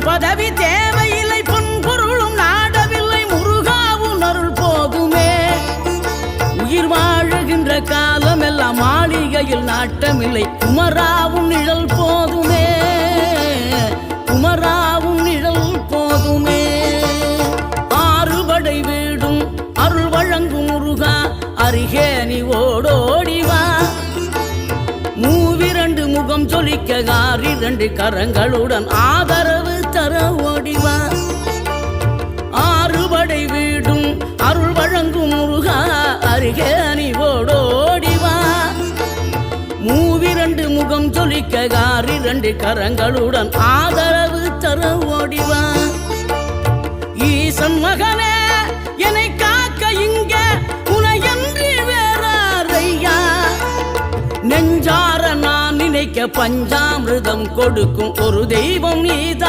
பணம் பதவி தேவையில்லை, பொன் பொருளும் நாடவில்லை, முருகாவும் அருள் போதுமே. உயிர் வாழுகின்ற காலம் எல்லாம் மாளிகையில் நாட்டமில்லை, குமராவும் நிழல் போதுமே, குமராவும் நிழல் போதுமே. ஆறுபடை வீடும் அருள் வழங்கும் முருகா, அருகே நீ ஓடோடிவா. மூவிரண்டு முகம் சொலிக்க ஆறிரண்டு கரங்களுடன் ஆதரவு தர ஓடிவா. ஆறுபடை வீடும் அருள் வழங்கும் முருகா, அருகே நீ ஓடோடிவா. மூவிரண்டு முகம் சொலிக்க ஆறிரண்டு கரங்களுடன் ஆதரவு தர ஓடிவா. ஈசன் மகனே என்னை காக்க இங்க உனையன்றி வேறாரையா. நெஞ்சார நான் நினைக்க பஞ்சாமிர்தம் கொடுக்கும் ஒரு தெய்வம் நீதான்.